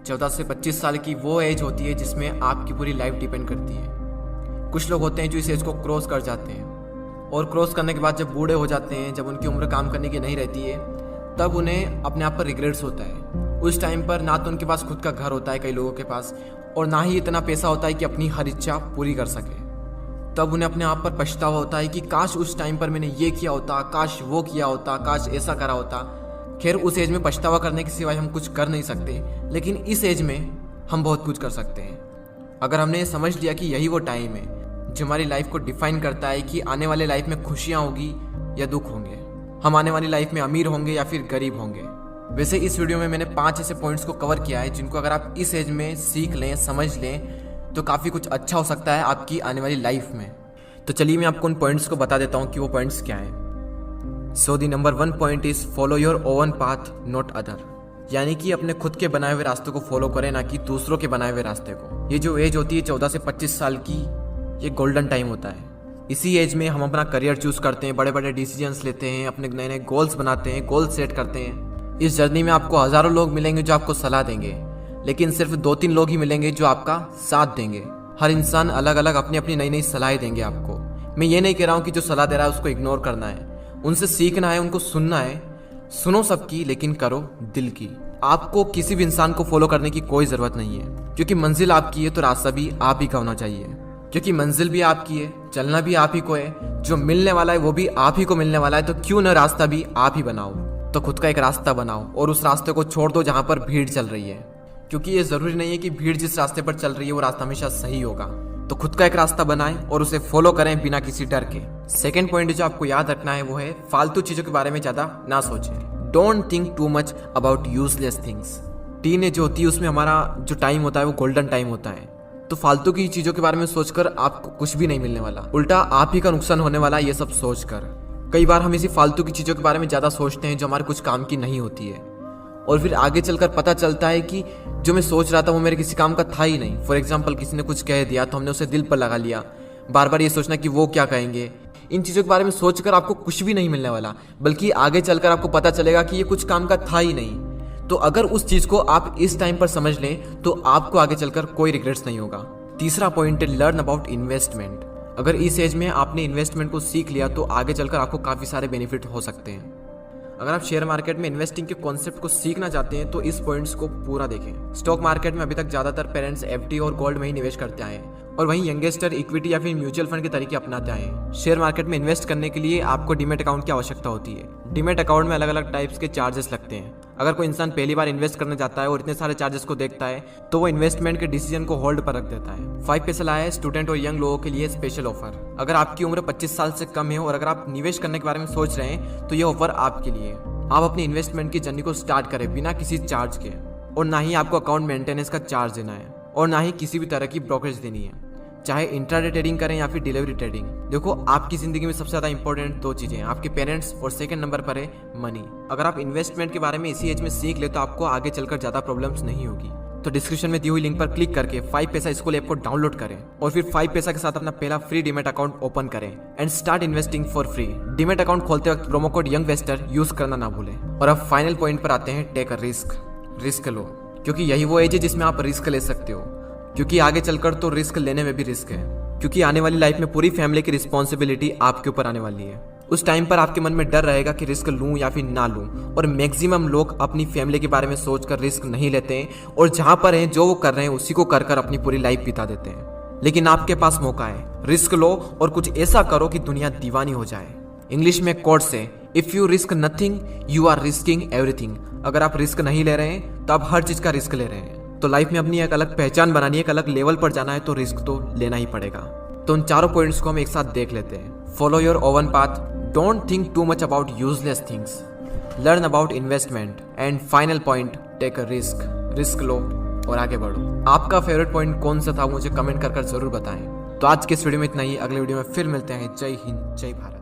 14 से 25 साल की वो एज होती है जिसमें आपकी पूरी लाइफ डिपेंड करती है। कुछ लोग होते हैं जो इस एज को क्रॉस कर जाते हैं और क्रॉस करने के बाद जब बूढ़े हो जाते हैं, जब उनकी उम्र काम करने की नहीं रहती है, तब उन्हें अपने आप पर रिग्रेट्स होता है। उस टाइम पर ना तो उनके पास खुद का घर होता है कई लोगों के पास, और ना ही इतना पैसा होता है कि अपनी हर इच्छा पूरी कर सके। तब उन्हें अपने आप पर पछतावा होता है कि काश उस टाइम पर मैंने ये किया होता, काश वो किया होता, काश ऐसा करा होता। खैर, उस एज में पछतावा करने के सिवाय हम कुछ कर नहीं सकते, लेकिन इस एज में हम बहुत कुछ कर सकते हैं। अगर हमने ये समझ लिया कि यही वो टाइम है जो हमारी लाइफ को डिफाइन करता है कि आने वाले लाइफ में खुशियाँ होगी या दुख होंगे, हम आने वाली लाइफ में अमीर होंगे या फिर गरीब होंगे। वैसे इस वीडियो में मैंने 5 ऐसे पॉइंट्स को कवर किया है जिनको अगर आप इस एज में सीख लें, समझ लें, तो काफ़ी कुछ अच्छा हो सकता है आपकी आने वाली लाइफ में। तो चलिए मैं आपको उन पॉइंट्स को बता देता हूँ कि वो पॉइंट्स क्या हैं। So the number 1 point is follow your own path not other, यानी कि अपने खुद के बनाए हुए रास्ते को फॉलो करें, ना कि दूसरों के बनाए हुए रास्ते को। ये जो एज होती है 14 से 25 साल की, ये गोल्डन टाइम होता है। इसी एज में हम अपना करियर चूज करते हैं, बड़े बड़े डिसीजंस लेते हैं, अपने नए नए गोल्स बनाते हैं, गोल सेट करते हैं। इस जर्नी में आपको हजारों लोग मिलेंगे जो आपको सलाह देंगे, लेकिन सिर्फ 2-3 लोग ही मिलेंगे जो आपका साथ देंगे। हर इंसान अलग अलग अपनी अपनी नई नई सलाह देंगे आपको। मैं ये नहीं कह रहा हूँ कि जो सलाह दे रहा है उसको इग्नोर करना है, उनसे सीखना है, उनको सुनना है। सुनो सबकी, लेकिन करो दिल की। आपको किसी भी इंसान को फॉलो करने की कोई जरूरत नहीं है, क्योंकि मंजिल आपकी है तो रास्ता भी आप ही का होना चाहिए। क्योंकि मंजिल भी आपकी है, चलना भी आप ही को है, जो मिलने वाला है वो भी आप ही को मिलने वाला है। तो क्यों न रास्ता भी आप ही बनाओ। तो खुद का एक रास्ता बनाओ और उस रास्ते को छोड़ दो जहां पर भीड़ चल रही है, क्योंकि ये जरूरी नहीं है कि भीड़ जिस रास्ते पर चल रही है वो रास्ता हमेशा सही होगा। तो खुद का एक रास्ता बनाएं और उसे फॉलो करें बिना किसी डर के। सेकंड पॉइंट जो आपको याद रखना है वो है फालतू चीजों के बारे में ज्यादा ना सोचें। Don't think too much about useless things. Teenage जो होती है उसमें हमारा जो टाइम होता है वो गोल्डन टाइम होता है। तो फालतू की चीजों के बारे में सोचकर आपको कुछ भी नहीं मिलने वाला, उल्टा आप ही का नुकसान होने वाला है ये सब सोचकर। कई बार हम इसी फालतू की चीजों के बारे में ज्यादा सोचते हैं जो हमारे कुछ काम की नहीं होती है, और फिर आगे चलकर पता चलता है कि जो मैं सोच रहा था वो मेरे किसी काम का था ही नहीं। फॉर एग्जाम्पल, किसी ने कुछ कह दिया तो हमने उसे दिल पर लगा लिया, बार बार ये सोचना कि वो क्या कहेंगे। इन चीज़ों के बारे में सोचकर आपको कुछ भी नहीं मिलने वाला, बल्कि आगे चलकर आपको पता चलेगा कि ये कुछ काम का था ही नहीं। तो अगर उस चीज़ को आप इस टाइम पर समझ लें तो आपको आगे चलकर कोई रिग्रेट्स नहीं होगा। तीसरा पॉइंट है लर्न अबाउट इन्वेस्टमेंट। अगर इस एज में आपने इन्वेस्टमेंट को सीख लिया तो आगे चलकर आपको काफ़ी सारे बेनिफिट हो सकते हैं। अगर आप शेयर मार्केट में इन्वेस्टिंग के कॉन्सेप्ट को सीखना चाहते हैं तो इस पॉइंट्स को पूरा देखें। स्टॉक मार्केट में अभी तक ज्यादातर पेरेंट्स एफडी और गोल्ड में ही निवेश करते आए हैं, और वहीं यंगस्टर इक्विटी या फिर म्यूचुअल फंड के तरीके अपनाते आए हैं। शेयर मार्केट में इन्वेस्ट करने के लिए आपको डीमैट अकाउंट की आवश्यकता होती है। डीमैट अकाउंट में अलग अलग टाइप्स के चार्जेस लगते हैं। अगर कोई इंसान पहली बार इन्वेस्ट करने जाता है और इतने सारे चार्जेस को देखता है तो वो इन्वेस्टमेंट के डिसीजन को होल्ड पर रख देता है। 5 पैसा लाया है स्टूडेंट और यंग लोगों के लिए स्पेशल ऑफर। अगर आपकी उम्र 25 साल से कम है और अगर आप निवेश करने के बारे में सोच रहे हैं तो ये ऑफर आपके लिए। आप अपनी इन्वेस्टमेंट की जर्नी को स्टार्ट करें बिना किसी चार्ज के, और ना ही आपको अकाउंट मेंटेनेंस का चार्ज देना है, और ना ही किसी भी तरह की ब्रोकरेज देनी है, चाहे इंट्राडे ट्रेडिंग करें या फिर डिलीवरी ट्रेडिंग। देखो, आपकी जिंदगी में सबसे ज्यादा इंपॉर्टेंट 2 चीजें हैं, आपके पेरेंट्स, और सेकंड नंबर पर है मनी। अगर आप इन्वेस्टमेंट के बारे में इसी एज में सीख ले तो आपको आगे चलकर ज्यादा प्रॉब्लम्स नहीं होगी। तो डिस्क्रिप्शन में दी हुई लिंक पर क्लिक करके 5 पैसा स्कूल ऐप को डाउनलोड करें और फिर 5 पैसा के साथ अपना पहला फ्री डीमैट अकाउंट ओपन करें and start investing for free. Demat account खोलते वक्त प्रोमो कोड यंगवेस्टर यूज करना ना भूलें। और अब फाइनल पॉइंट पर आते हैं, टेक अ रिस्क। रिस्क लो, क्योंकि यही वो एज है जिसमें आप रिस्क ले सकते हो, क्योंकि आगे चलकर तो रिस्क लेने में भी रिस्क है, क्योंकि आने वाली लाइफ में पूरी फैमिली की रिस्पॉन्सिबिलिटी आपके ऊपर आने वाली है। उस टाइम पर आपके मन में डर रहेगा कि रिस्क लूं या फिर ना लूं, और मैक्सिमम लोग अपनी फैमिली के बारे में सोचकर रिस्क नहीं लेते हैं, और जहां पर हैं जो वो कर रहे हैं उसी को कर कर अपनी पूरी लाइफ बिता देते हैं। लेकिन आपके पास मौका है, रिस्क लो और कुछ ऐसा करो कि दुनिया दीवानी हो जाए। इंग्लिश में कोट से, if you risk nothing you are risking everything. अगर आप रिस्क नहीं ले रहे हैं तो आप हर चीज का रिस्क ले रहे हैं। तो लाइफ में अपनी एक अलग पहचान बनानी है, एक अलग लेवल पर जाना है, तो रिस्क तो लेना ही पड़ेगा। तो उन चारों पॉइंट्स को हम एक साथ देख लेते हैं। Follow your own path, don't think too much about useless things, learn about investment, and final point, take a risk. Risk लो और आगे बढ़ो। आपका फेवरेट पॉइंट कौन सा था मुझे कमेंट कर जरूर बताएं। तो आज के इस वीडियो में इतना ही, अगले वीडियो में फिर मिलते हैं। जय हिंद, जय भारत।